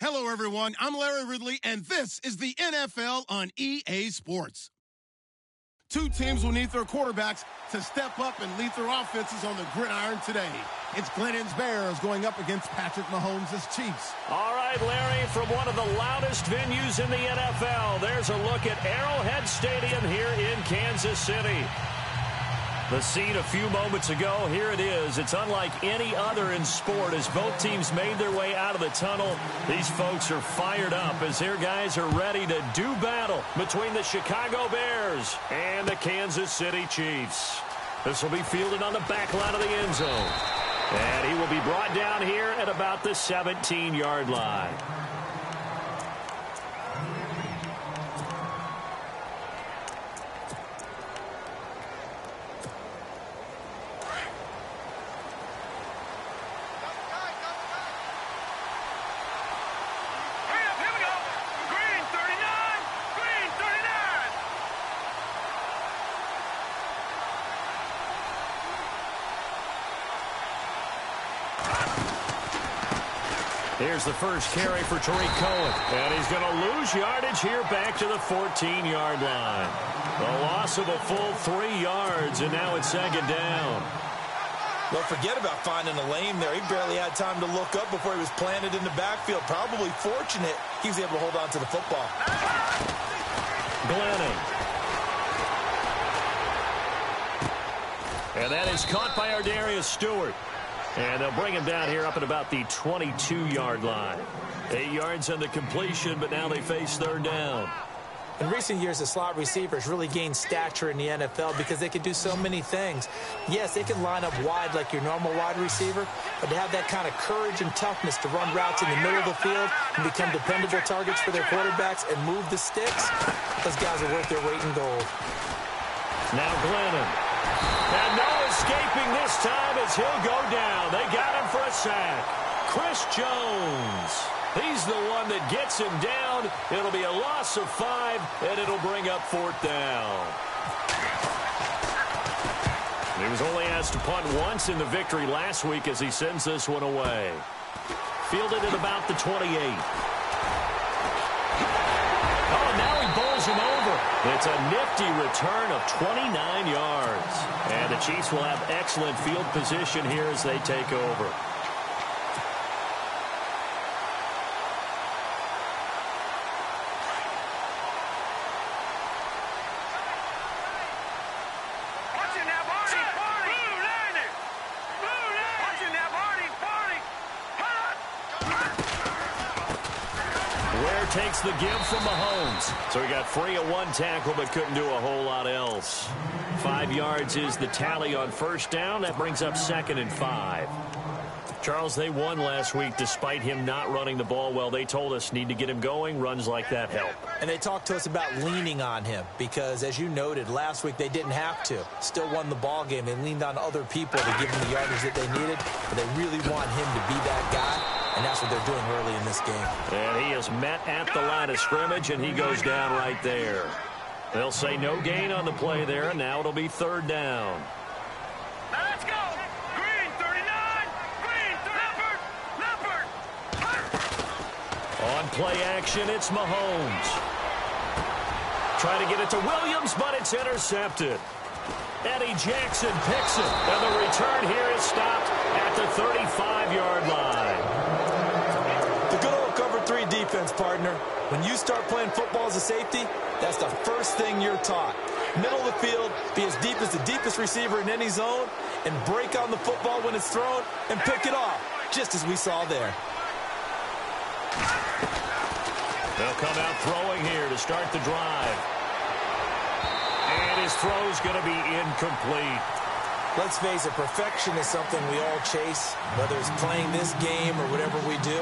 Hello, everyone. I'm Larry Ridley, and this is the NFL on EA Sports. Two teams will need their quarterbacks to step up and lead their offenses on the gridiron today. It's Glennon's Bears going up against Patrick Mahomes' Chiefs. All right, Larry, from one of the loudest venues in the NFL, there's a look at Arrowhead Stadium here in Kansas City. The scene a few moments ago, here it is. It's unlike any other in sport as both teams made their way out of the tunnel. These folks are fired up as their guys are ready to do battle between the Chicago Bears and the Kansas City Chiefs. This will be fielded on the back line of the end zone. And he will be brought down here at about the 17-yard line. Here's the first carry for Tariq Cohen. And he's going to lose yardage here back to the 14-yard line. The loss of a full 3 yards, and now it's second down. Well, forget about finding a lane there. He barely had time to look up before he was planted in the backfield. Probably fortunate he was able to hold on to the football. Glennon. And that is caught by Ardarius Stewart. And they'll bring him down here up at about the 22-yard line. 8 yards on the completion, but now they face third down. In recent years, the slot receivers really gained stature in the NFL because they can do so many things. Yes, they can line up wide like your normal wide receiver, but to have that kind of courage and toughness to run routes in the middle of the field and become dependable targets for their quarterbacks and move the sticks, those guys are worth their weight in gold. Now Glennon. And no escaping this time as he'll go down. They got him for a sack. Chris Jones. He's the one that gets him down. It'll be a loss of 5, and it'll bring up fourth down. He was only asked to punt once in the victory last week as he sends this one away. Fielded at about the 28. Oh, now he bowls him over. It's a nifty return of 29 yards. And the Chiefs will have excellent field position here as they take over. Takes the give from Mahomes. So he got free of one tackle but couldn't do a whole lot else. 5 yards is the tally on first down. That brings up 2nd and 5. Charles, they won last week despite him not running the ball well. They told us need to get him going. Runs like that help. And they talked to us about leaning on him because, as you noted, last week they didn't have to. Still won the ball game. They leaned on other people to give them the yardage that they needed. But they really want him to be that guy. And that's what they're doing early in this game. And he is met at the line of scrimmage, and he goes down right there. They'll say no gain on the play there, and now it'll be third down. Now let's go. Green, 39. Green, Leopard. On play action, it's Mahomes. Trying to get it to Williams, but it's intercepted. Eddie Jackson picks it, and the return here is stopped at the 35-yard line. The good old cover 3 defense, partner. When you start playing football as a safety, that's the first thing you're taught. Middle of the field, be as deep as the deepest receiver in any zone, and break on the football when it's thrown and pick it off, just as we saw there. They'll come out throwing here to start the drive. And his throw's going to be incomplete. Let's face it, perfection is something we all chase, whether it's playing this game or whatever we do.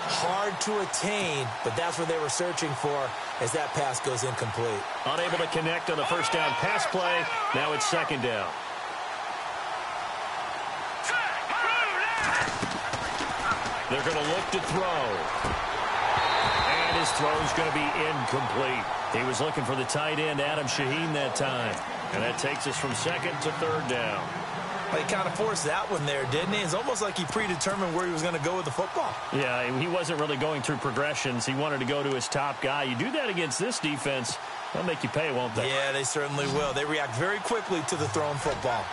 Hard to attain, but that's what they were searching for as that pass goes incomplete. Unable to connect on the first down pass play. Now it's second down. They're going to look to throw. And his throw's going to be incomplete. He was looking for the tight end, Adam Shaheen, that time. And that takes us from second to third down. Well, he kind of forced that one there, didn't he? It's almost like he predetermined where he was going to go with the football. Yeah, he wasn't really going through progressions. He wanted to go to his top guy. You do that against this defense, they'll make you pay, won't they? Yeah, they certainly will. They react very quickly to the thrown football.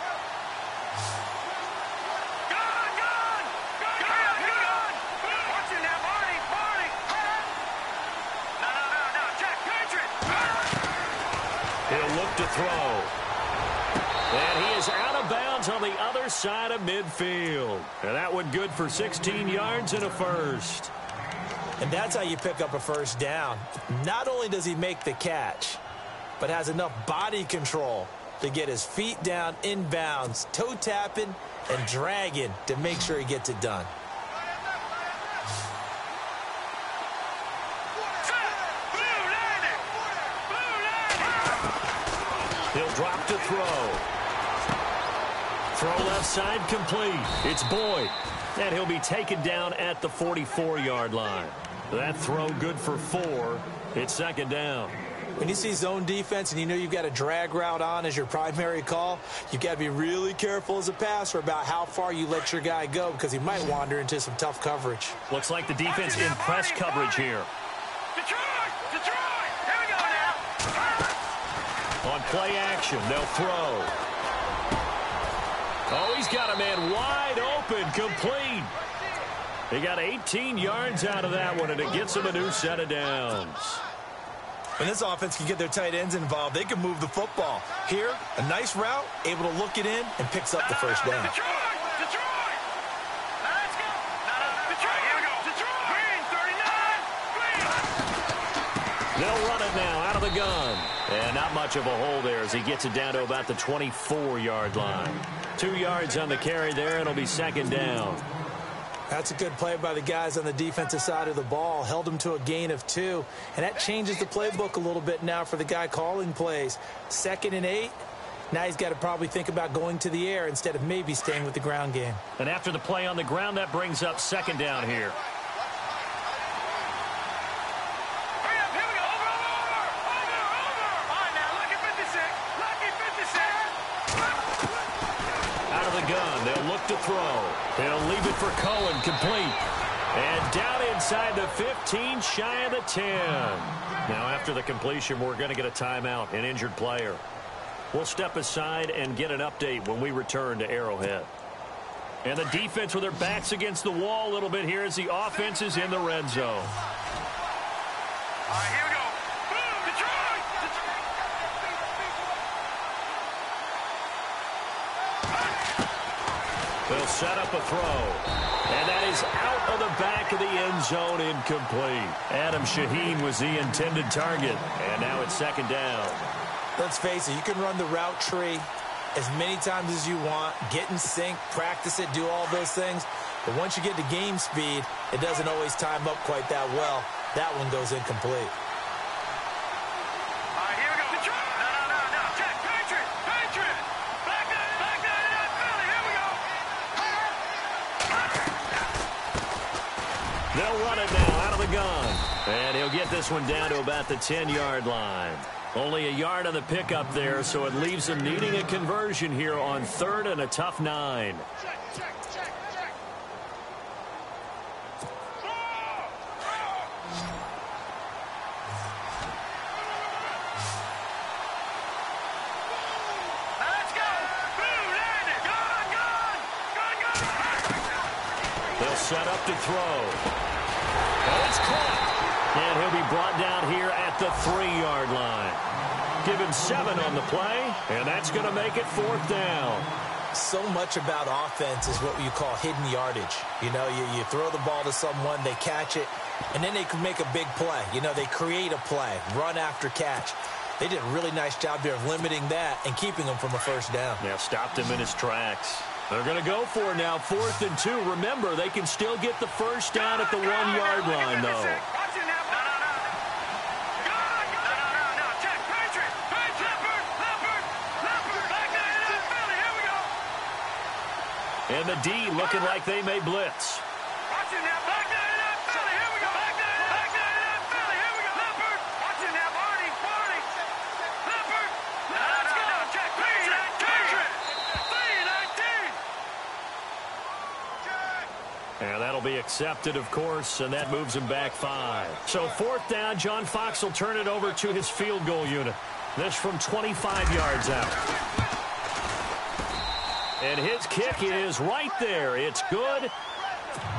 He'll look to throw. And he is out of bounds on the other side of midfield. And that one good for 16 yards and a first. And that's how you pick up a first down. Not only does he make the catch, but has enough body control to get his feet down inbounds, toe tapping and dragging to make sure he gets it done. He'll drop to throw. Throw left side complete. It's Boyd. And he'll be taken down at the 44-yard line. That throw good for 4. It's second down. When you see zone defense and you know you've got a drag route on as your primary call, you've got to be really careful as a passer about how far you let your guy go because he might wander into some tough coverage. Looks like the defense in press coverage here. Here we go now. On play action, they'll throw. Oh, he's got a man wide open, complete. He got 18 yards out of that one, and it gets him a new set of downs. When this offense can get their tight ends involved, they can move the football. Here, a nice route, able to look it in, and picks up the first down. Detroit! Let's go! Detroit! Here we go! Detroit! Green, 39! Green! They'll run it now out of the gun. And not much of a hole there as he gets it down to about the 24-yard line. 2 yards on the carry there, and it'll be second down. That's a good play by the guys on the defensive side of the ball. Held them to a gain of 2. And that changes the playbook a little bit now for the guy calling plays. 2nd and 8. Now he's got to probably think about going to the air instead of maybe staying with the ground game. And after the play on the ground, that brings up second down here. They'll look to throw. They'll leave it for Cohen, complete. And down inside the 15, shy of the 10. Now after the completion, we're going to get a timeout, an injured player. We'll step aside and get an update when we return to Arrowhead. And the defense with their backs against the wall a little bit here as the offense is in the red zone. All right, here we go. Detroit! They'll set up a throw. And that is out of the back of the end zone, incomplete. Adam Shaheen was the intended target. And now it's second down. Let's face it, you can run the route tree as many times as you want, get in sync, practice it, do all those things. But once you get to game speed, it doesn't always time up quite that well. That one goes incomplete. All right, here we go. Detroit! No. Check. Patriot! Back nine, Philly. Here we go. They'll run it now out of the gun. And he'll get this one down to about the 10-yard line. Only a yard on the pickup there, so it leaves them needing a conversion here on 3rd and a tough 9. Let's go. Boom, landed. Gun. They'll set up to throw. And it's caught. And he'll be brought down here at the 3-yard line. Give him 7 on the play, and that's going to make it 4th down. So much about offense is what you call hidden yardage. You know, you throw the ball to someone, they catch it, and then they can make a big play. You know, they create a play, run after catch. They did a really nice job there of limiting that and keeping him from a first down. Yeah, stopped him in his tracks. They're going to go for it now, 4th and 2. Remember, they can still get the first down at the 1-yard line, though. Watch it now. No. Check. Patriot. Leopard. Back nine, Philly. Here we go. And the D looking like they may blitz. Watch it now. Back nine, Philly. Here we go. Back nine, Philly. Here we go. Leopard. Watch it now. Barney. Leopard. No. Check. Patriot. 3-19. And that'll be accepted, of course, and that moves him back 5. So 4th down, John Fox will turn it over to his field goal unit. This from 25 yards out. And his kick is right there. It's good.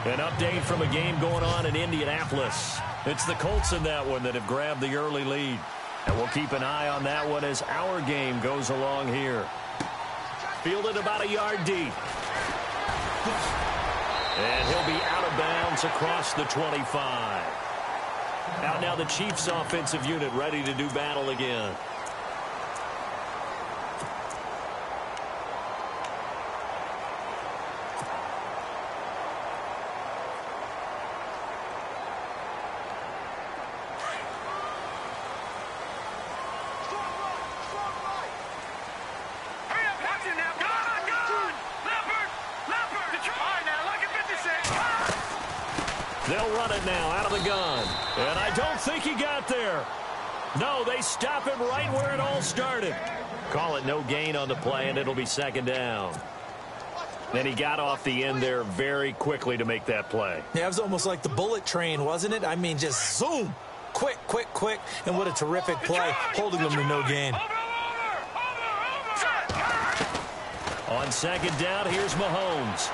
An update from a game going on in Indianapolis. It's the Colts in that one that have grabbed the early lead. And we'll keep an eye on that one as our game goes along here. Fielded about a yard deep. And he'll be out of bounds across the 25. Out now the Chiefs offensive unit ready to do battle again. They'll run it now out of the gun. And I don't think he got there. No, they stop him right where it all started. Call it no gain on the play, and it'll be 2nd down. And he got off the end there very quickly to make that play. Yeah, it was almost like the bullet train, wasn't it? I mean, just zoom. Quick, quick, quick. And what a terrific play, holding them to no gain. On 2nd down, here's Mahomes.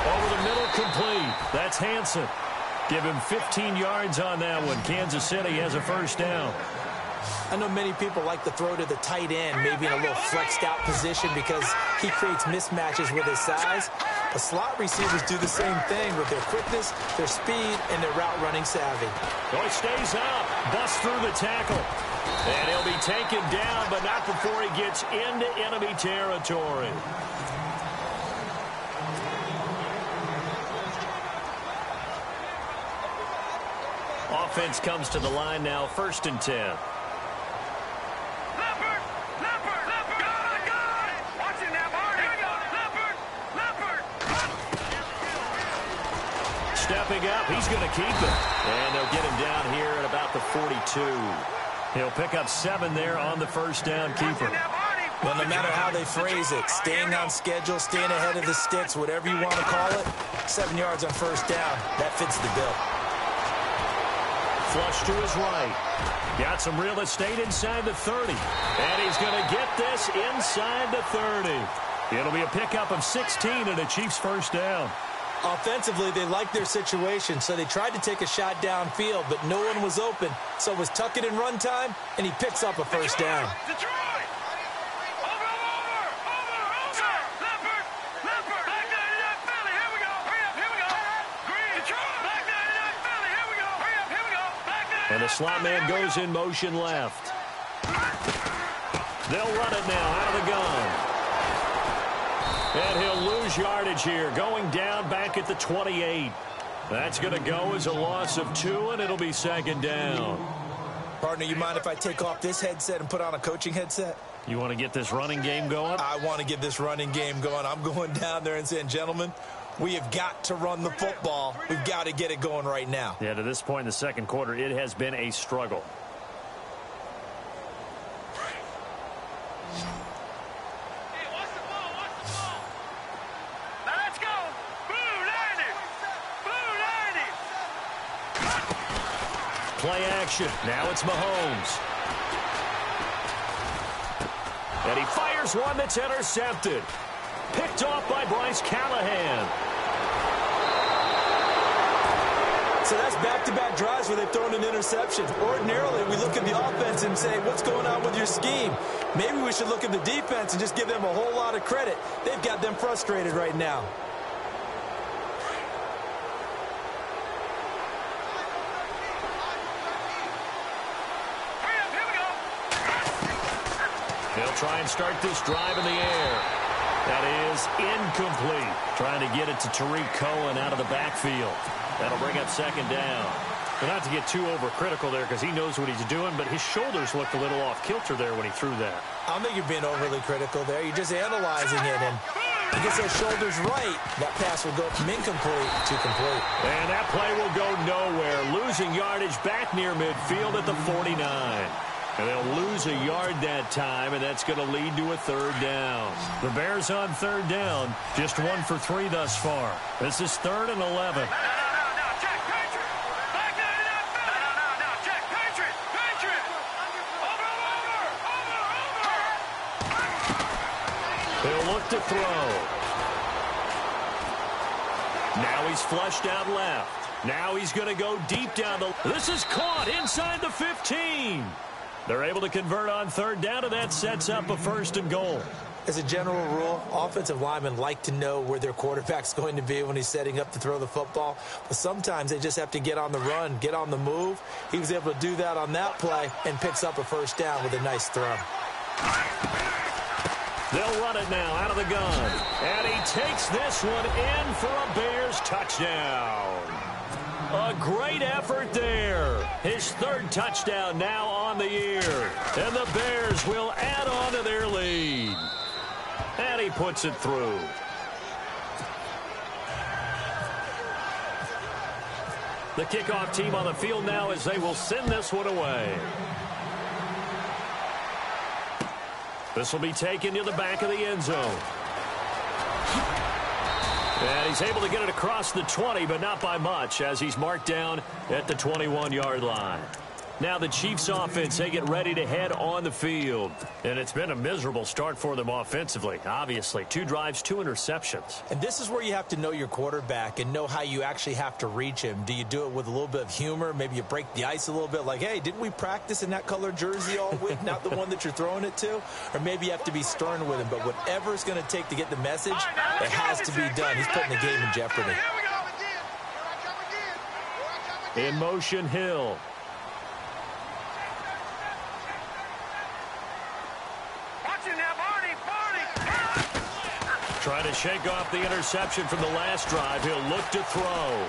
Over the middle, complete. That's Hansen. Give him 15 yards on that one. Kansas City has a 1st down. I know many people like to throw to the tight end, maybe in a little flexed out position because he creates mismatches with his size. But slot receivers do the same thing with their quickness, their speed, and their route running savvy. Oh, he stays up. Busts through the tackle. And he'll be taken down, but not before he gets into enemy territory. Offense comes to the line now, 1st and 10. Stepping up, he's going to keep it. And they'll get him down here at about the 42. He'll pick up 7 there on the 1st down keeper. Well, no matter how they phrase it, staying on schedule, staying ahead of the sticks, whatever you want to call it, 7 yards on 1st down, that fits the bill. Flush to his right. Got some real estate inside the 30. And he's going to get this inside the 30. It'll be a pickup of 16 and a Chiefs 1st down. Offensively, they liked their situation, so they tried to take a shot downfield, but no one was open. So it was tuck it and run time, and he picks up a 1st down. And the slot man goes in motion left. They'll run it now out of the gun. And he'll lose yardage here, going down back at the 28. That's going to go as a loss of 2, and it'll be 2nd down. Partner, you mind if I take off this headset and put on a coaching headset? You want to get this running game going? I want to get this running game going. I'm going down there and saying, gentlemen, we have got to run the football. We've got to get it going right now. Yeah, to this point in the 2nd quarter, it has been a struggle. Let's go. Blue 90. Blue 90. Play action. Now it's Mahomes. And he fires one that's intercepted. Picked off by Bryce Callahan. So that's back-to-back drives where they've thrown an interception. Ordinarily, we look at the offense and say, what's going on with your scheme? Maybe we should look at the defense and just give them a whole lot of credit. They've got them frustrated right now. They'll try and start this drive in the air. That is incomplete. Trying to get it to Tariq Cohen out of the backfield. That'll bring up 2nd down. But not to get too overcritical there because he knows what he's doing, but his shoulders looked a little off kilter there when he threw that. I don't think you're being overly critical there. You're just analyzing it, and he gets those shoulders right. That pass will go from incomplete to complete. And that play will go nowhere. Losing yardage back near midfield at the 49. And they'll lose a yard that time, and that's going to lead to a third down. The Bears on third down, just 1 for 3 thus far. This is 3rd and 11. He'll look to throw. Now he's flushed out left. Now he's going to go deep down the... This is caught inside the 15. They're able to convert on third down, and that sets up a 1st and goal. As a general rule, offensive linemen like to know where their quarterback's going to be when he's setting up to throw the football. But sometimes they just have to get on the run, get on the move. He was able to do that on that play and picks up a 1st down with a nice throw. They'll run it now out of the gun. And he takes this one in for a Bears touchdown. A great effort there. His 3rd touchdown now on the year. And the Bears will add on to their lead. And he puts it through. The kickoff team on the field now as they will send this one away. This will be taken to the back of the end zone. And he's able to get it across the 20, but not by much, as he's marked down at the 21-yard line. Now the Chiefs offense, they get ready to head on the field. And it's been a miserable start for them offensively, obviously. 2 drives, 2 interceptions. And this is where you have to know your quarterback and know how you actually have to reach him. Do you do it with a little bit of humor? Maybe you break the ice a little bit like, hey, didn't we practice in that color jersey all week? Not the one that you're throwing it to? Or maybe you have to be stern with him. But whatever it's going to take to get the message, it has to be done. He's putting the game in jeopardy. In motion, Hill. Trying to shake off the interception from the last drive. He'll look to throw.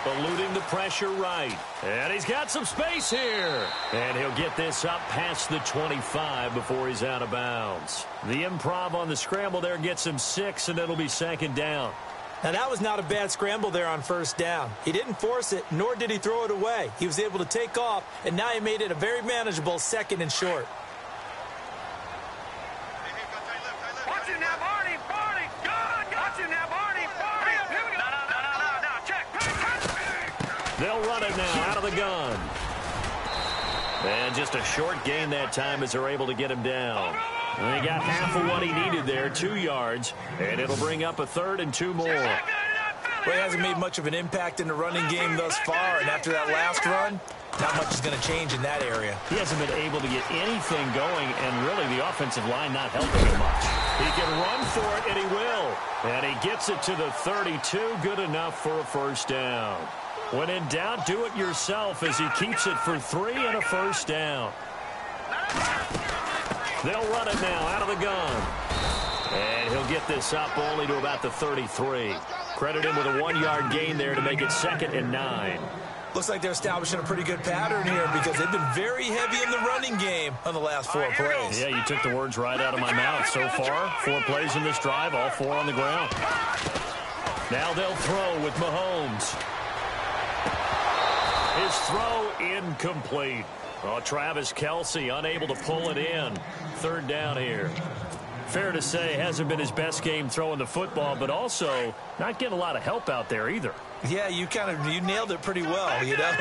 Eluding the pressure right. And he's got some space here. And he'll get this up past the 25 before he's out of bounds. The improv on the scramble there gets him 6, and it'll be 2nd down. Now, that was not a bad scramble there on 1st down. He didn't force it, nor did he throw it away. He was able to take off, and now he made it a very manageable 2nd and short. They'll run it now out of the gun. And just a short gain that time as they're able to get him down. And he got half of what he needed there, 2 yards. And it'll bring up a 3rd and 2 more. Well, he hasn't made much of an impact in the running game thus far. And after that last run, not much is going to change in that area. He hasn't been able to get anything going, and really the offensive line not helping him much. He can run for it, and he will. And he gets it to the 32, good enough for a 1st down. When in doubt, do it yourself as he keeps it for 3 and a 1st down. They'll run it now out of the gun. And he'll get this up only to about the 33. Credit him with a 1-yard gain there to make it 2nd and 9. Looks like they're establishing a pretty good pattern here because they've been very heavy in the running game on the last 4 plays. Yeah, you took the words right out of my mouth. So far, 4 plays in this drive, all 4 on the ground. Now they'll throw with Mahomes. His throw incomplete. Oh, Travis Kelce unable to pull it in. 3rd down here. Fair to say, hasn't been his best game throwing the football, but also not getting a lot of help out there either. Yeah, you nailed it pretty well, you know.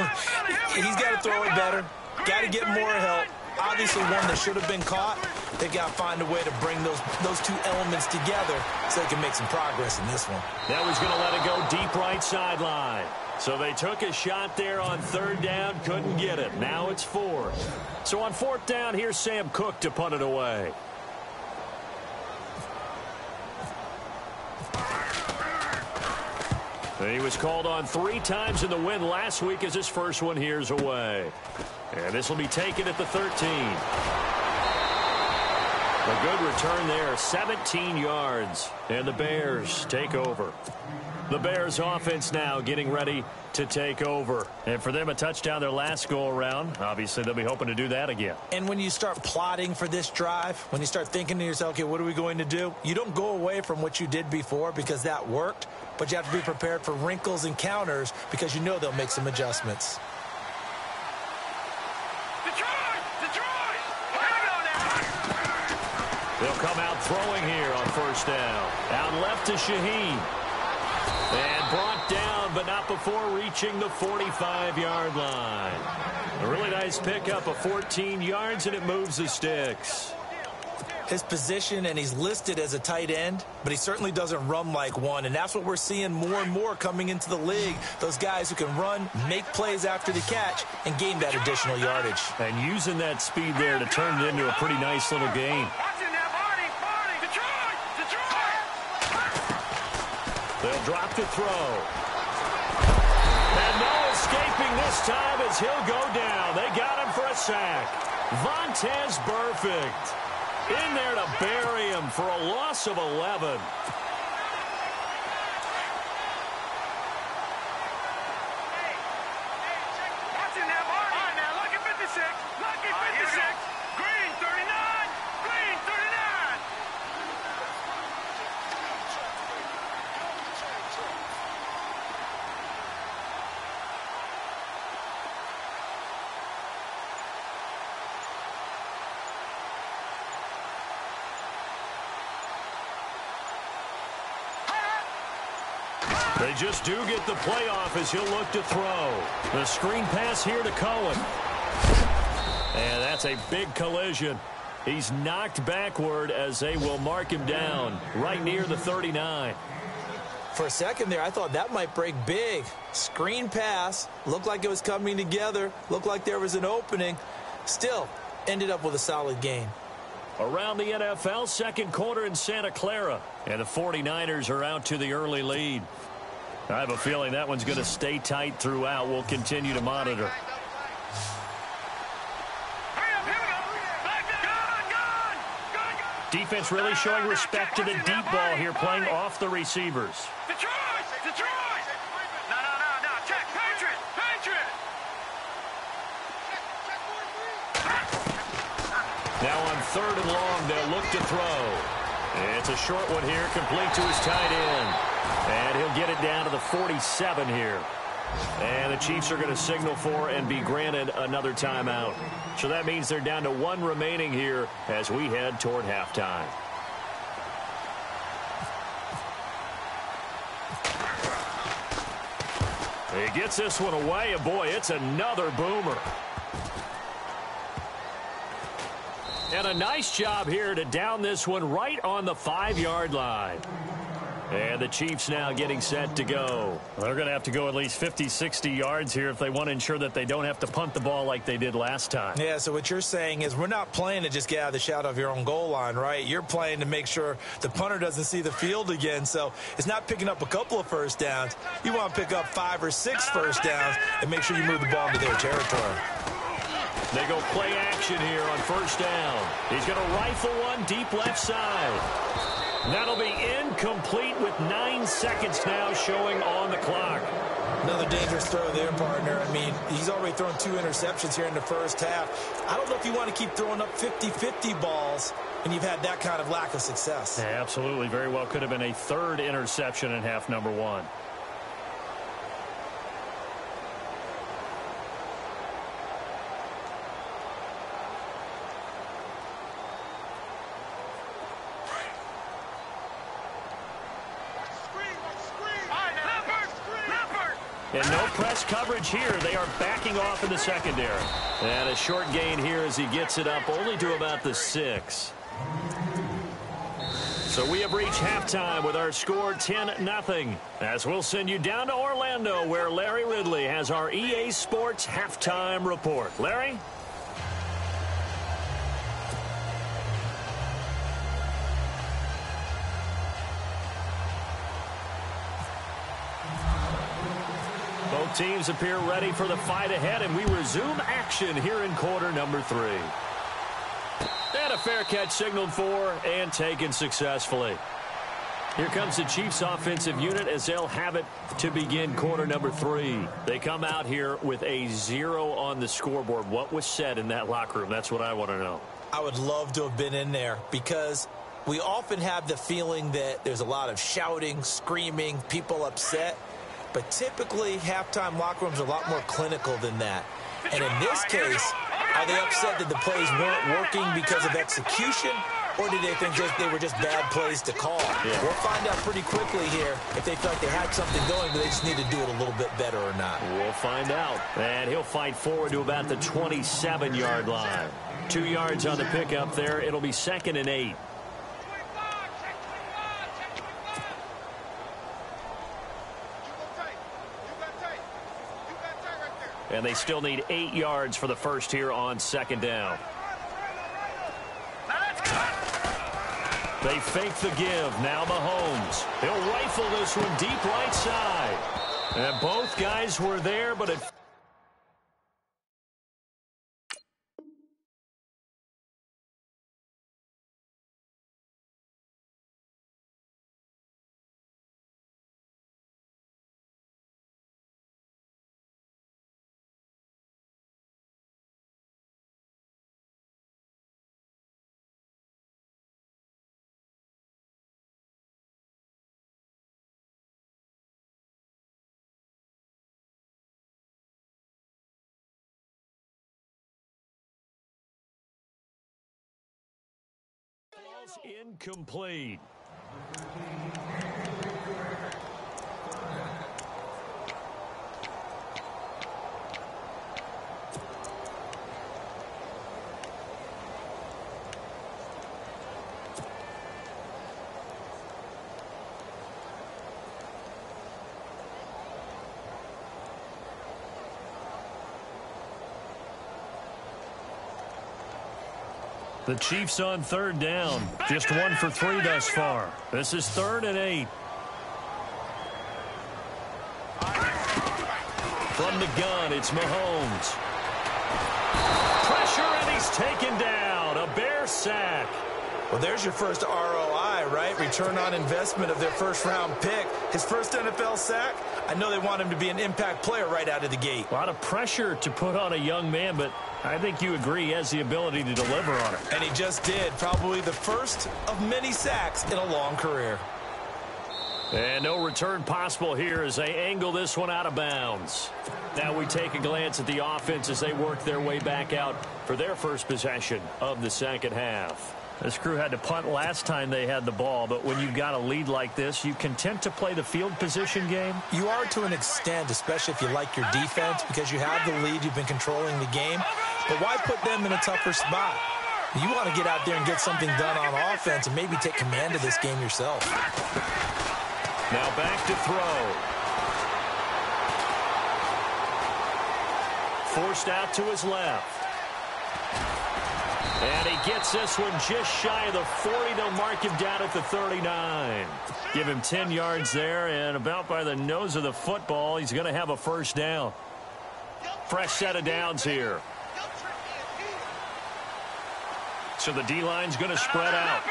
He's got to throw it better. Got to get more help. Obviously one that should have been caught. They got to find a way to bring those 2 elements together so they can make some progress in this one. Now he's going to let it go deep right sideline. So they took a shot there on 3rd down, couldn't get it. Now it's 4th. So on 4th down, here's Sam Cook to punt it away. He was called on 3 times in the win last week as his first one here's away. And this will be taken at the 13. A good return there, 17 yards. And the Bears take over. The Bears offense now getting ready to take over. And for them, a touchdown their last go-around. Obviously, they'll be hoping to do that again. And when you start plotting for this drive, when you start thinking to yourself, okay, what are we going to do? You don't go away from what you did before because that worked. But you have to be prepared for wrinkles and counters because you know they'll make some adjustments. Detroit! come out throwing here on first down. Out left to Shaheen. And brought down, but not before reaching the 45-yard line. A really nice pickup of 14 yards, and it moves the sticks. His position, and he's listed as a tight end, but he certainly doesn't run like one, and that's what we're seeing more and more coming into the league. Those guys who can run, make plays after the catch, and gain that additional yardage. And using that speed there to turn it into a pretty nice little gain. They'll drop to throw. And no escaping this time as he'll go down. They got him for a sack. Vontaze Burfict in there to bury him for a loss of 11. They just do get the playoff as he'll look to throw. The screen pass here to Cohen. And that's a big collision. He's knocked backward as they will mark him down right near the 39. For a second there, I thought that might break big. Screen pass. Looked like it was coming together. Looked like there was an opening. Still, ended up with a solid gain. Around the NFL, second quarter in Santa Clara. And the 49ers are out to the early lead. I have a feeling that one's going to stay tight throughout. We'll continue to monitor. Defense really showing respect to the deep ball here, playing off the receivers. Detroit! No. Check. Patriot! Now on third and long, they'll look to throw. It's a short one here, complete to his tight end. And he'll get it down to the 47 here. And the Chiefs are going to signal for and be granted another timeout. So that means they're down to one remaining here as we head toward halftime. He gets this one away, and boy, it's another boomer. And a nice job here to down this one right on the 5-yard line. And the Chiefs now getting set to go. They're going to have to go at least 50, 60 yards here if they want to ensure that they don't have to punt the ball like they did last time. Yeah, so what you're saying is we're not playing to just get out of the shadow of your own goal line, right? You're playing to make sure the punter doesn't see the field again. So it's not picking up a couple of first downs. You want to pick up 5 or 6 first downs and make sure you move the ball into their territory. They go play action here on first down. He's going to rifle one deep left side. That'll be incomplete with 9 seconds now showing on the clock. Another dangerous throw there, partner. I mean, he's already thrown 2 interceptions here in the first half. I don't know if you want to keep throwing up 50-50 balls when you've had that kind of lack of success. Yeah, absolutely. Very well could have been a 3rd interception in half number 1. And no press coverage here. They are backing off in the secondary. And a short gain here as he gets it up only to about the 6. So we have reached halftime with our score 10-0. As we'll send you down to Orlando where Larry Ridley has our EA Sports halftime report. Larry? Both teams appear ready for the fight ahead, and we resume action here in quarter number 3. And a fair catch signaled for and taken successfully. Here comes the Chiefs offensive unit as they'll have it to begin quarter number 3. They come out here with a 0 on the scoreboard. What was said in that locker room? That's what I want to know. I would love to have been in there because we often have the feeling that there's a lot of shouting, screaming, people upset. But typically, halftime locker rooms are a lot more clinical than that. And in this case, are they upset that the plays weren't working because of execution? Or did they think they were just bad plays to call? Yeah. We'll find out pretty quickly here if they felt they had something going, but they just need to do it a little bit better or not. We'll find out. And he'll fight forward to about the 27-yard line. 2 yards on the pickup there. It'll be 2nd and 8. And they still need 8 yards for the first here on 2nd down. They fake the give. Now Mahomes. He'll rifle this one deep right side. And both guys were there, but it... incomplete. The Chiefs on 3rd down. Just 1 for 3 thus far. This is 3rd and 8. From the gun, it's Mahomes. Pressure, and he's taken down. A Bear sack. Well, there's your first ROI, right? Return on investment of their first-round pick. His first NFL sack, I know they want him to be an impact player right out of the gate. A lot of pressure to put on a young man, but I think you agree he has the ability to deliver on it. And he just did. Probably the first of many sacks in a long career. And no return possible here as they angle this one out of bounds. Now we take a glance at the offense as they work their way back out for their first possession of the second half. This crew had to punt last time they had the ball, but when you've got a lead like this, you content to play the field position game? You are to an extent, especially if you like your defense, because you have the lead, you've been controlling the game. But why put them in a tougher spot? You want to get out there and get something done on offense and maybe take command of this game yourself. Now back to throw. Forced out to his left. And he gets this one just shy of the 40. They'll mark him down at the 39. Give him 10 yards there, and about by the nose of the football, he's going to have a first down. Fresh set of downs here. So the D-line's going to spread out.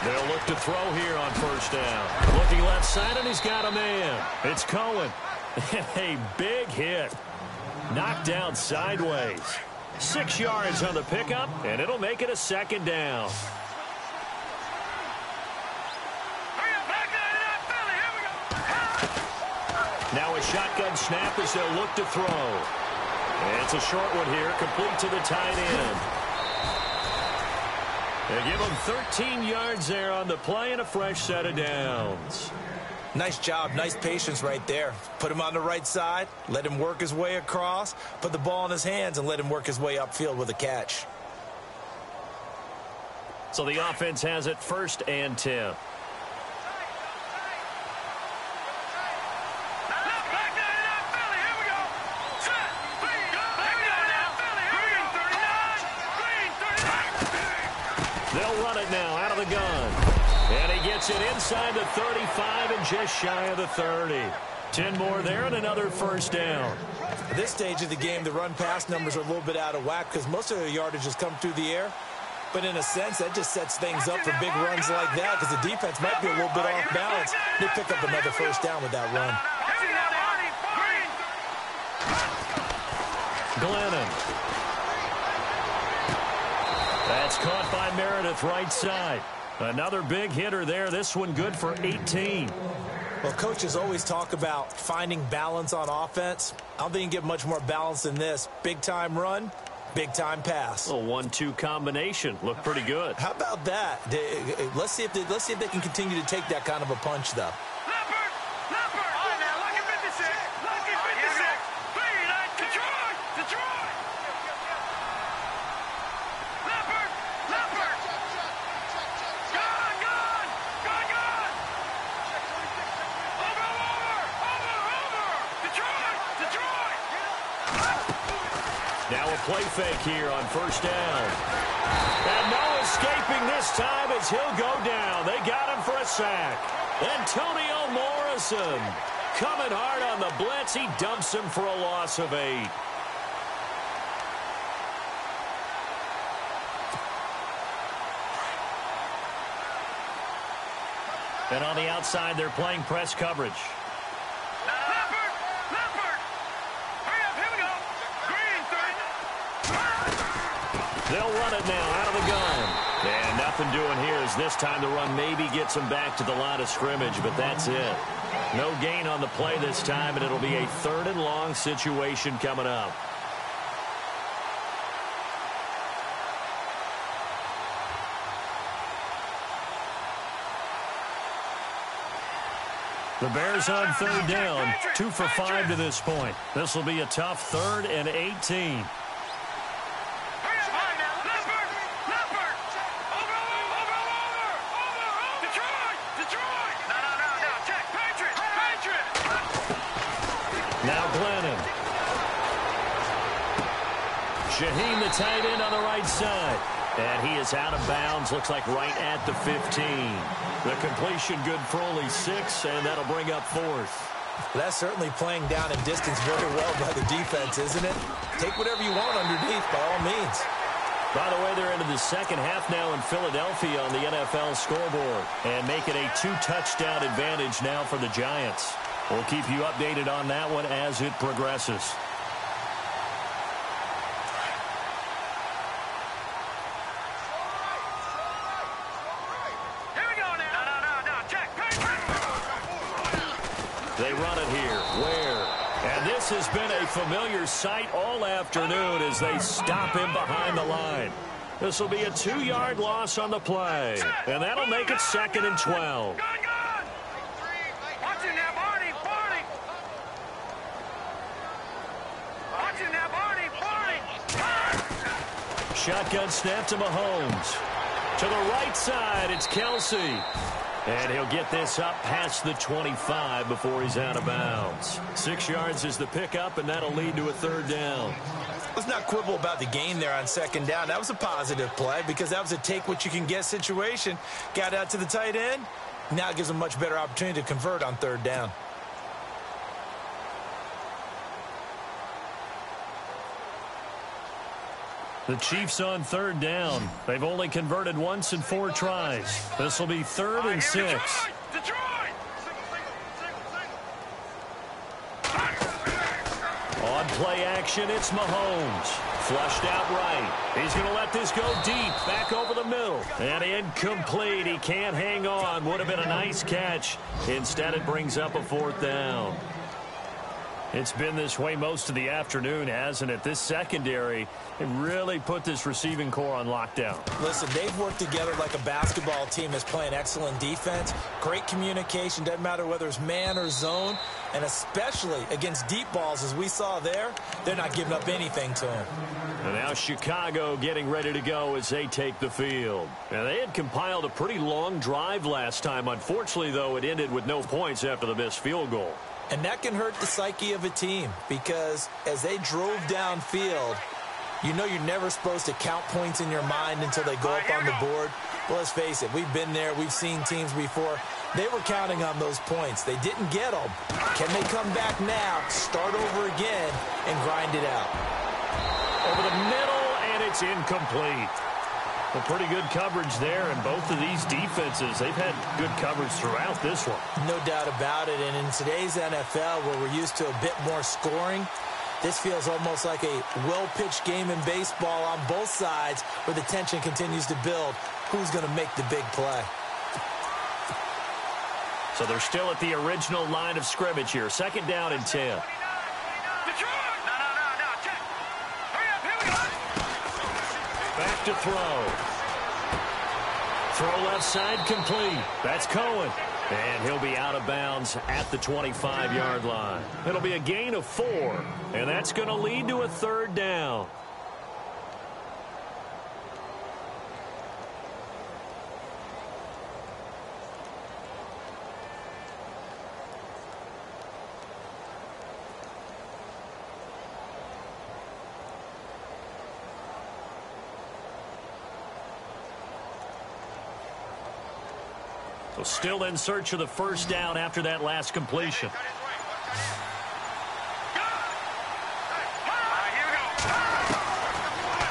They'll look to throw here on first down. Looking left side, and he's got a man. It's Cohen. A big hit. Knocked down sideways. 6 yards on the pickup, and it'll make it a second down. Now a shotgun snap as they'll look to throw. And it's a short one here, complete to the tight end. They give him 13 yards there on the play and a fresh set of downs. Nice job, nice patience right there. Put him on the right side, let him work his way across, put the ball in his hands, and let him work his way upfield with a catch. So the offense has it 1st and 10. They'll run it now out of the gun. And he gets it inside the 35 and just shy of the 30. 10 more there and another first down. At this stage of the game, the run-pass numbers are a little bit out of whack because most of their yardage has come through the air. But in a sense, that just sets things up for big runs like that because the defense might be a little bit off balance. They pick up another first down with that run. Glennon. That's caught by Meredith right side. Another big hitter there. This one good for 18. Well, coaches always talk about finding balance on offense. I don't think you can get much more balance than this. Big-time run, big-time pass. A 1-2 combination. Looked pretty good. How about that? Let's see if they can continue to take that kind of a punch, though. Now a play fake here on first down. And no escaping this time as he'll go down. They got him for a sack. Antonio Morrison coming hard on the blitz. He dumps him for a loss of 8. And on the outside, they're playing press coverage. They'll run it now out of the gun. And nothing doing here as this time the run maybe gets them back to the line of scrimmage, but that's it. No gain on the play this time, and it'll be a 3rd and long situation coming up. The Bears on 3rd down, 2 for 5 to this point. This will be a tough 3rd and 18. Now Glennon. Shaheen, the tight end, on the right side. And he is out of bounds, looks like right at the 15. The completion good for only 6, and that'll bring up 4th. That's certainly playing down in distance very well by the defense, isn't it? Take whatever you want underneath, by all means. By the way, they're into the second half now in Philadelphia on the NFL scoreboard, and make it a 2-touchdown advantage now for the Giants. We'll keep you updated on that one as it progresses. Here we go now. No. Check. They run it here. Where? And this has been a familiar sight all afternoon as they stop him behind the line. This will be a 2-yard loss on the play, and that'll make it 2nd and 12. Shotgun snap to Mahomes. To the right side, it's Kelsey. And he'll get this up past the 25 before he's out of bounds. 6 yards is the pickup, and that'll lead to a 3rd down. Let's not quibble about the gain there on 2nd down. That was a positive play because that was a take-what-you-can-get situation. Got out to the tight end. Now it gives them a much better opportunity to convert on 3rd down. The Chiefs on 3rd down. They've only converted once in 4 tries. This will be 3rd and 6. On play action, it's Mahomes. Flushed out right. He's going to let this go deep, back over the middle. And incomplete. He can't hang on. Would have been a nice catch. Instead, it brings up a 4th down. It's been this way most of the afternoon, hasn't it? This secondary, it really put this receiving core on lockdown. Listen, they've worked together like a basketball team that's playing excellent defense. Great communication, doesn't matter whether it's man or zone. And especially against deep balls, as we saw there, they're not giving up anything to him. And now Chicago getting ready to go as they take the field. Now, they had compiled a pretty long drive last time. Unfortunately, though, it ended with no points after the missed field goal. And that can hurt the psyche of a team because as they drove downfield, you know you're never supposed to count points in your mind until they go up on the board. Well, let's face it, we've been there. We've seen teams before. They were counting on those points. They didn't get them. Can they come back now, start over again, and grind it out? Over the middle, and it's incomplete. Well, pretty good coverage there, and both of these defenses, they've had good coverage throughout this one. No doubt about it, and in today's NFL, where we're used to a bit more scoring, this feels almost like a well-pitched game in baseball on both sides where the tension continues to build. Who's going to make the big play? So they're still at the original line of scrimmage here. 2nd down and 10. No. Check. Hurry up. Here we go. Back to throw. Throw left side complete. That's Cohen. And he'll be out of bounds at the 25-yard line. It'll be a gain of 4. And that's going to lead to a 3rd down. So still in search of the 1st down after that last completion.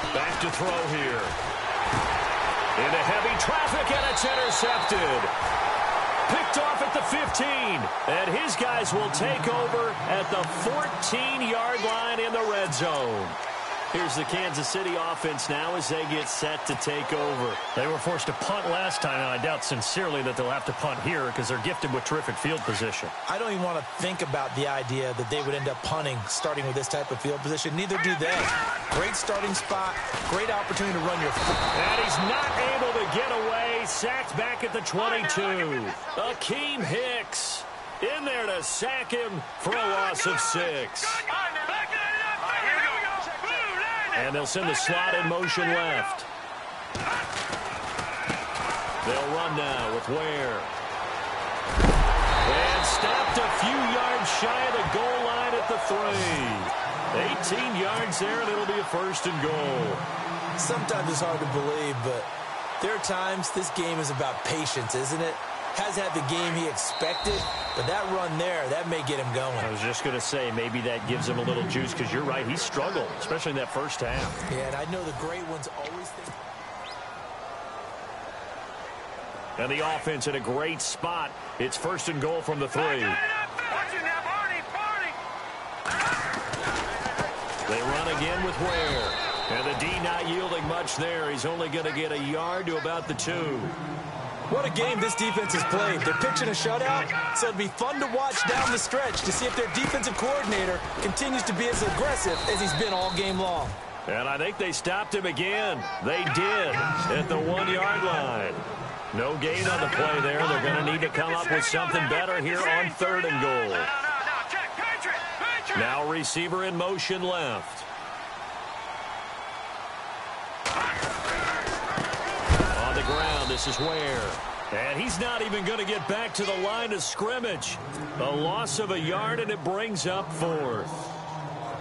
Back to throw here. Into heavy traffic, and it's intercepted. Picked off at the 15. And his guys will take over at the 14-yard line in the red zone. Here's the Kansas City offense now as they get set to take over. They were forced to punt last time, and I doubt sincerely that they'll have to punt here because they're gifted with terrific field position. I don't even want to think about the idea that they would end up punting starting with this type of field position. Neither do they. Great starting spot, great opportunity to run your football. And he's not able to get away. Sacked back at the 22. Akeem Hicks in there to sack him for a loss of 6. And they'll send the slot in motion left. They'll run now with Ware. And stopped a few yards shy of the goal line at the 3. 18 yards there, and it'll be a 1st and goal. Sometimes it's hard to believe, but there are times this game is about patience, isn't it? Has had the game he expected, but that run there, that may get him going. I was just going to say, maybe that gives him a little juice, because you're right, he struggled, especially in that 1st half. Yeah, and I know the great ones always think. And the offense in a great spot. It's 1st and goal from the 3. Watch it now, Barney. They run again with Ware. And the D not yielding much there. He's only going to get a yard to about the 2. What a game this defense has played. They're pitching a shutout, so it'd be fun to watch down the stretch to see if their defensive coordinator continues to be as aggressive as he's been all game long. And I think they stopped him again. They did at the 1-yard line. No gain on the play there. They're going to need to come up with something better here on 3rd and goal. Check. Patriot. Now receiver in motion left. On the ground, this is Ware. And he's not even going to get back to the line of scrimmage. A loss of a yard, and it brings up 4th.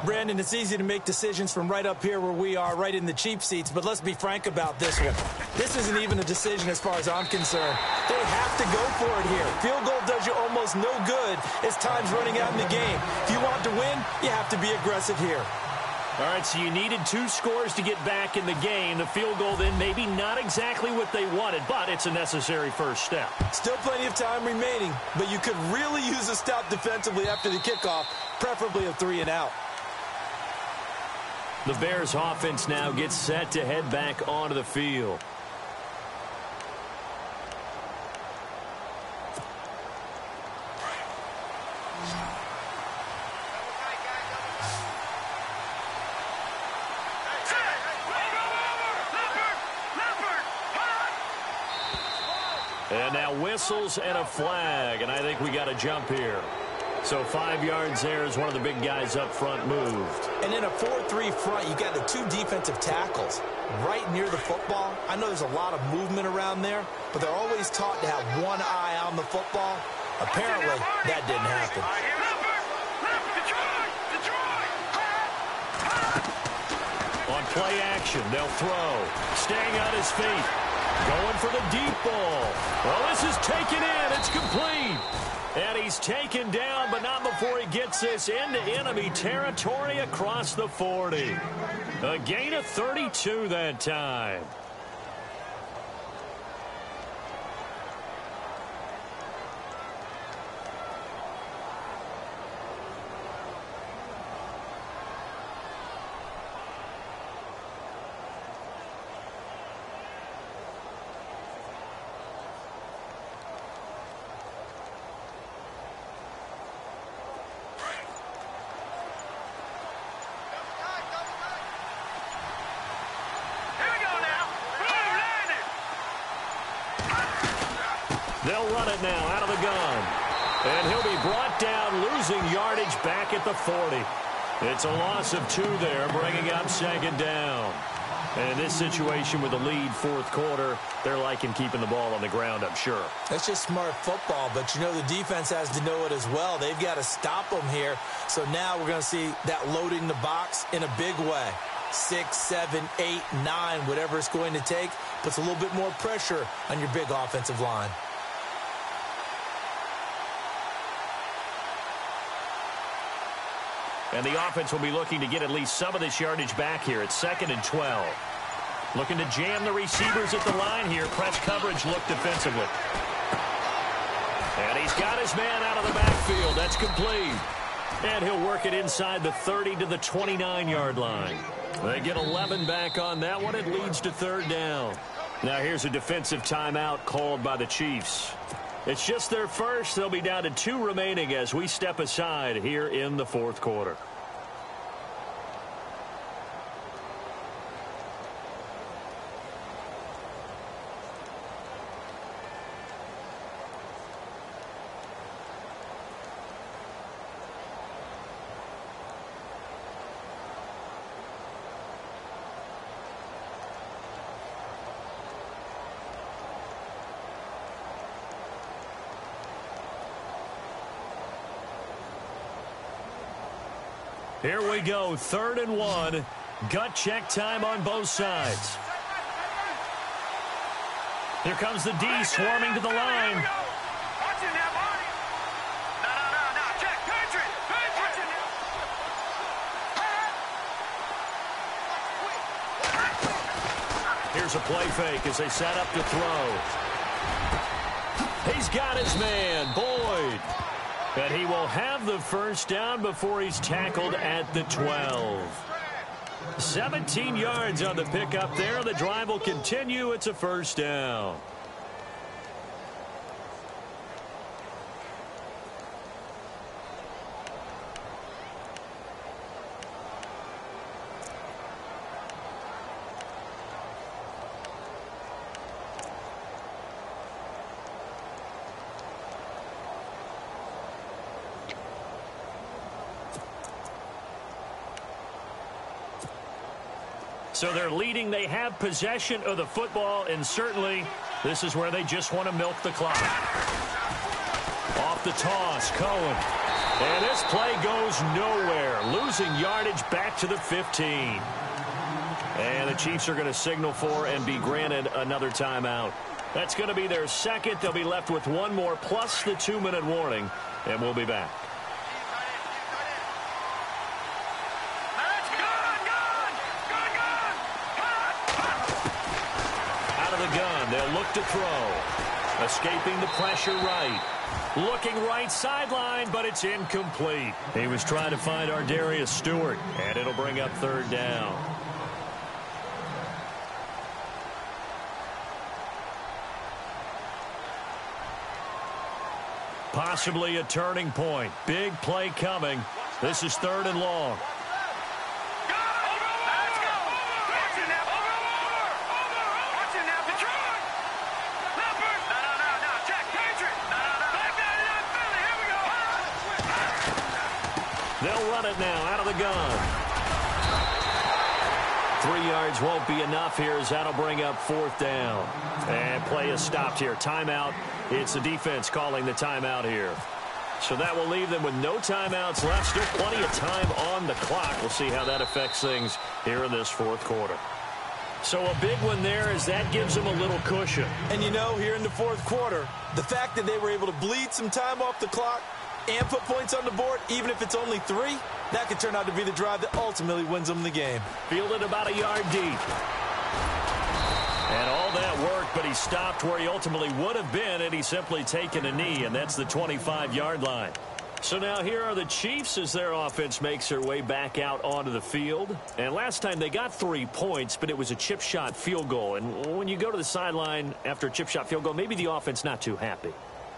Brandon, it's easy to make decisions from right up here where we are, right in the cheap seats, but let's be frank about this one. This isn't even a decision as far as I'm concerned. They have to go for it here. Field goal does you almost no good as time's running out in the game. If you want to win, you have to be aggressive here. All right, so you needed 2 scores to get back in the game. The field goal then maybe not exactly what they wanted, but it's a necessary 1st step. Still plenty of time remaining, but you could really use a stop defensively after the kickoff, preferably a 3 and out. The Bears offense now gets set to head back onto the field. And now whistles and a flag, and I think we got a jump here. So 5 yards there as one of the big guys up front moved. And in a 4-3 front, you got the 2 defensive tackles right near the football. I know there's a lot of movement around there, but they're always taught to have one eye on the football. Apparently, that didn't happen. On play action, they'll throw. Staying on his feet. Going for the deep ball. Well, this is taken in. It's complete. And he's taken down, but not before he gets this into enemy territory across the 40. A gain of 32 that time. They'll run it now out of the gun. And he'll be brought down, losing yardage back at the 40. It's a loss of 2 there, bringing up 2nd down. And in this situation with the lead 4th quarter, they're liking keeping the ball on the ground, I'm sure. That's just smart football, but you know the defense has to know it as well. They've got to stop them here. So now we're going to see that loading the box in a big way. 6, 7, 8, 9, whatever it's going to take, puts a little bit more pressure on your big offensive line. And the offense will be looking to get at least some of this yardage back here. It's 2nd and 12. Looking to jam the receivers at the line here. Press coverage look defensively. And he's got his man out of the backfield. That's complete. And he'll work it inside the 30 to the 29-yard line. They get 11 back on that one. It leads to 3rd down. Now here's a defensive timeout called by the Chiefs. It's just their first. They'll be down to 2 remaining as we step aside here in the 4th quarter. Here we go, 3rd and 1. Gut check time on both sides. Here comes the D swarming to the line. Here's a play fake as they set up to throw. He's got his man, Boyd. And he will have the 1st down before he's tackled at the 12. 17 yards on the pickup there. The drive will continue. It's a 1st down. So they're leading. They have possession of the football, and certainly this is where they just want to milk the clock. Off the toss, Cohen. And this play goes nowhere. Losing yardage back to the 15. And the Chiefs are going to signal for and be granted another timeout. That's going to be their 2nd. They'll be left with 1 more plus the 2-minute warning, and we'll be back. They'll look to throw. Escaping the pressure right. Looking right sideline, but it's incomplete. He was trying to find Ardarius Stewart, and it'll bring up 3rd down. Possibly a turning point. Big play coming. This is 3rd and long. They'll run it now out of the gun. 3 yards won't be enough here as that'll bring up 4th down. And play is stopped here. Timeout. It's the defense calling the timeout here. So that will leave them with no timeouts left. Still plenty of time on the clock. We'll see how that affects things here in this 4th quarter. So a big one there as that gives them a little cushion. And you know, here in the 4th quarter, the fact that they were able to bleed some time off the clock and put points on the board, even if it's only 3, that could turn out to be the drive that ultimately wins them the game. Fielded about a yard deep. And all that work, but he stopped where he ultimately would have been, and he's simply taken a knee, and that's the 25-yard line. So now here are the Chiefs as their offense makes their way back out onto the field. And last time they got 3 points, but it was a chip shot field goal. And when you go to the sideline after a chip shot field goal, maybe the offense not too happy.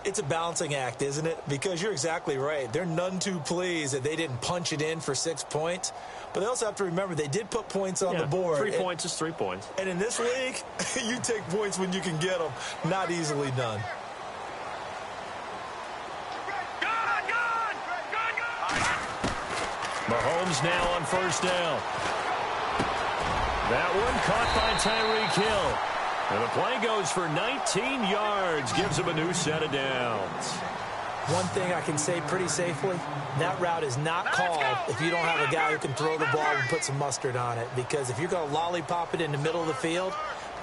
It's a balancing act, isn't it? Because you're exactly right. They're none too pleased that they didn't punch it in for 6 points. But they also have to remember they did put points on the board. 3 points is 3 points. And in this league, you take points when you can get them. Not easily done. Mahomes now on first down. That one caught by Tyreek Hill. And the play goes for 19 yards, gives him a new set of downs. One thing I can say pretty safely, that route is not called if you don't have a guy who can throw the ball and put some mustard on it. Because if you're going to lollipop it in the middle of the field,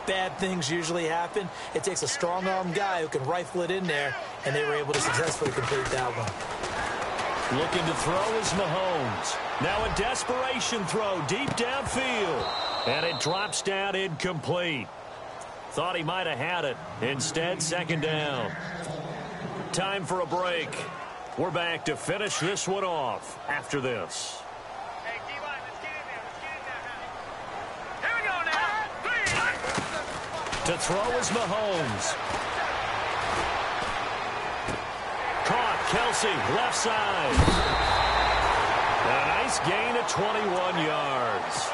bad things usually happen. It takes a strong-armed guy who can rifle it in there, and they were able to successfully complete that one. Looking to throw is Mahomes. Now a desperation throw deep downfield. And it drops down incomplete. Thought he might have had it. Instead, second down. Time for a break. We're back to finish this one off after this. Hey, D-line, let's get in there. Here we go now. To throw is Mahomes. Caught. Kelsey, left side. A nice gain of 21 yards.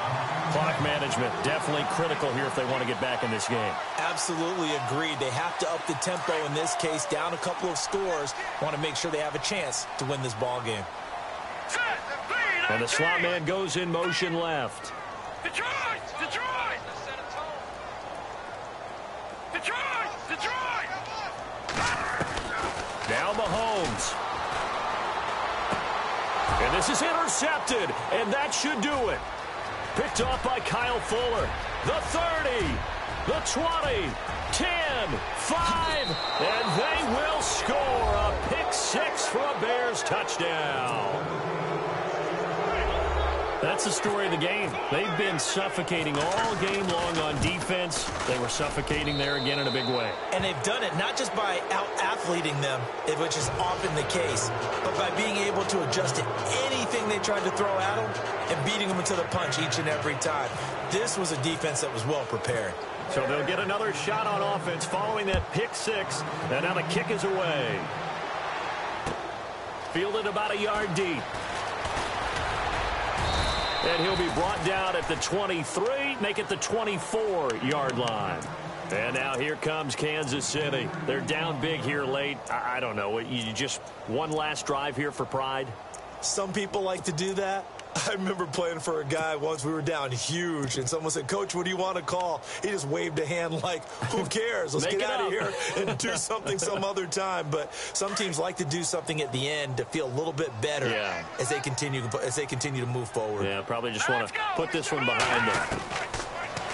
Clock management definitely critical here if they want to get back in this game. Absolutely agreed. They have to up the tempo in this case, down a couple of scores. Want to make sure they have a chance to win this ball game. And the slot man goes in motion left. Detroit! Detroit! Detroit! Detroit! Now Mahomes. And this is intercepted, and that should do it. Picked off by Kyle Fuller. The 30, the 20, 10, 5, and they will score a pick six for a Bears touchdown. That's the story of the game. They've been suffocating all game long on defense. They were suffocating there again in a big way. And they've done it not just by out-athleting them, which is often the case, but by being able to adjust to anything they tried to throw at them and beating them to the punch each and every time. This was a defense that was well prepared. So they'll get another shot on offense following that pick six. And now the kick is away. Fielded about a yard deep. And he'll be brought down at the 23, make it the 24-yard line. And now here comes Kansas City. They're down big here late. I don't know. You just one last drive here for pride? Some people like to do that. I remember playing for a guy once. We were down huge, and someone said, "Coach, what do you want to call?" He just waved a hand like, who cares? Let's get out of here and do something some other time. But some teams like to do something at the end to feel a little bit better as they continue to move forward. Yeah, probably just want to put this one behind them.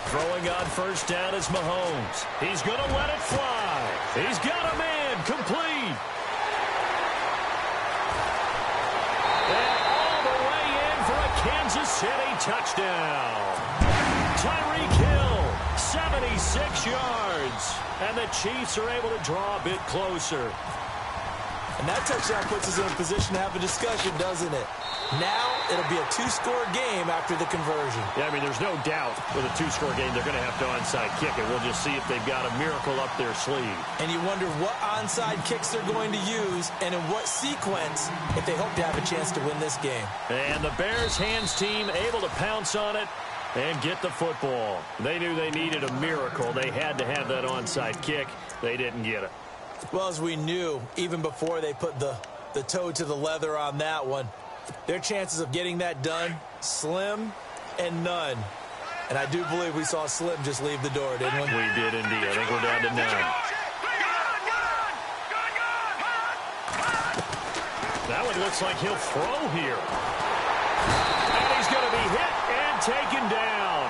Throwing on first down is Mahomes. He's going to let it fly. He's got a man complete. Kansas City touchdown. Tyreek Hill, 76 yards. And the Chiefs are able to draw a bit closer. And that touchdown puts us in a position to have a discussion, doesn't it? Now it'll be a two-score game after the conversion. Yeah, I mean, there's no doubt with a two-score game they're going to have to onside kick it. We'll just see if they've got a miracle up their sleeve. And you wonder what onside kicks they're going to use and in what sequence if they hope to have a chance to win this game. And the Bears hands team able to pounce on it and get the football. They knew they needed a miracle. They had to have that onside kick. They didn't get it. Well, as we knew, even before they put the toe to the leather on that one, their chances of getting that done, slim and none. And I do believe we saw Slim just leave the door, didn't we? We did indeed. I think we're down to none. That one looks like he'll throw here. And he's going to be hit and taken down.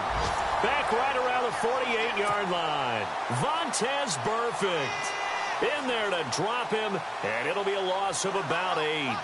Back right around the 48-yard line. Vontaze Burfict in there to drop him, and it'll be a loss of about 8.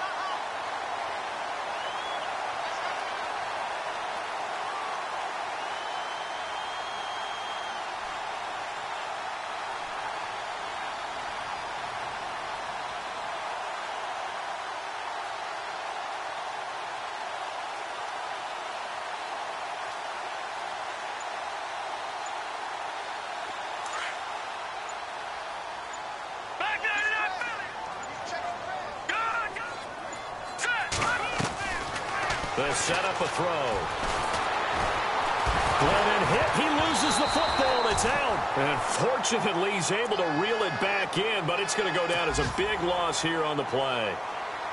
They set up a throw. Glennon hit. He loses the football. It's out. And fortunately, he's able to reel it back in, but it's going to go down as a big loss here on the play.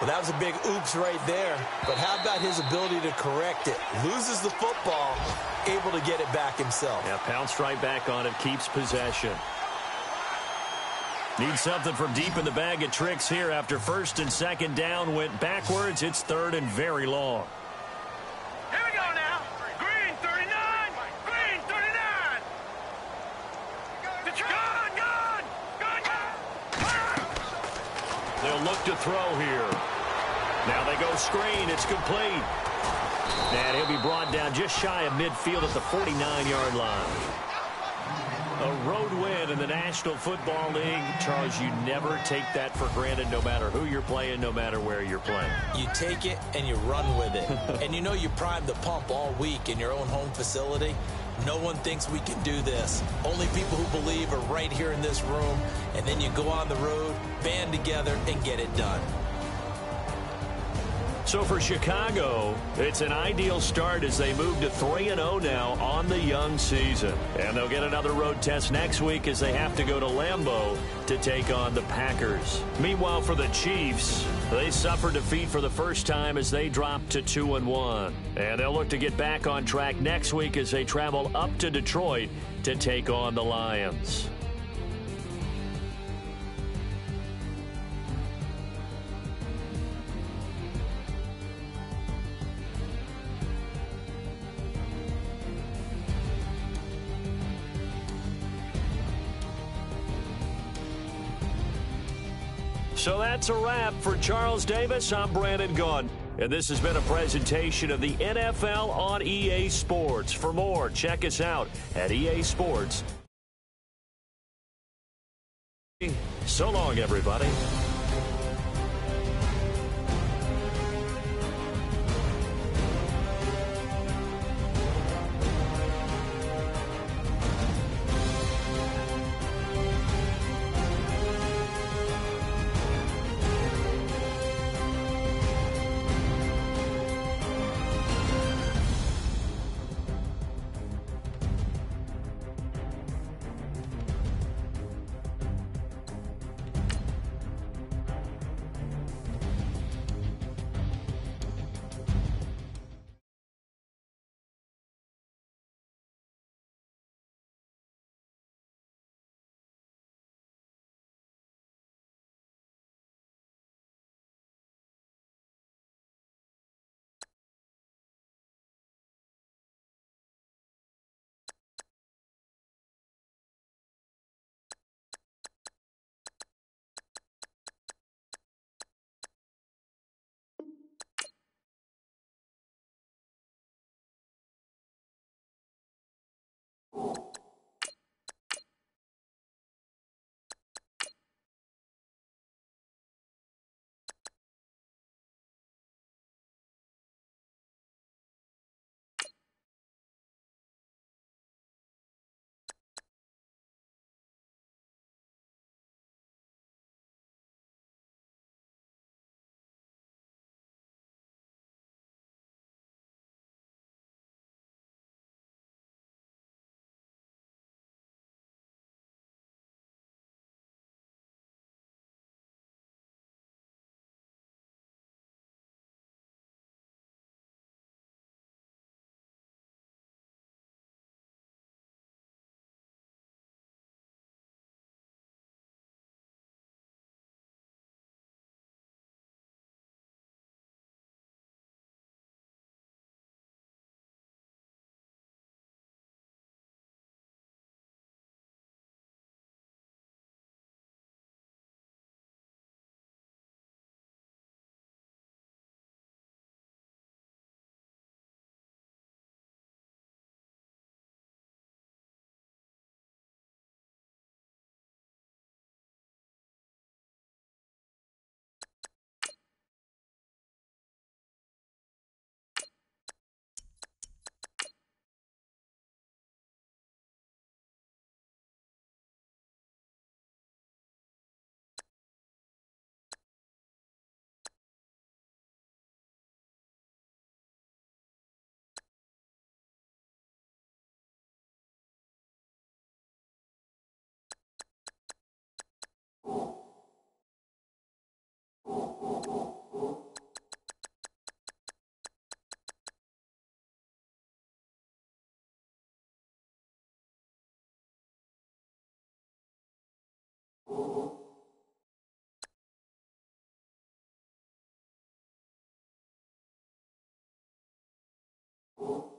Well, that was a big oops right there. But how about his ability to correct it? Loses the football, able to get it back himself. Yeah, pounced right back on it, keeps possession. Needs something from deep in the bag of tricks here after first and second down went backwards. It's third and very long. Here we go now. Green 39. Green 39. Gone. They'll look to throw here. Now they go screen. It's complete. And he'll be brought down just shy of midfield at the 49-yard line. A road win in the National Football League. Charles, you never take that for granted no matter who you're playing, no matter where you're playing. You take it and you run with it. And you know you primed the pump all week in your own home facility. No one thinks we can do this. Only people who believe are right here in this room. And then you go on the road, band together, and get it done. So for Chicago, it's an ideal start as they move to 3-0 now on the young season. And they'll get another road test next week as they have to go to Lambeau to take on the Packers. Meanwhile, for the Chiefs, they suffered defeat for the first time as they dropped to 2-1. And they'll look to get back on track next week as they travel up to Detroit to take on the Lions. So that's a wrap. For Charles Davis, I'm Brandon Gaudin. And this has been a presentation of the NFL on EA Sports. For more, check us out at EA Sports. So long, everybody. You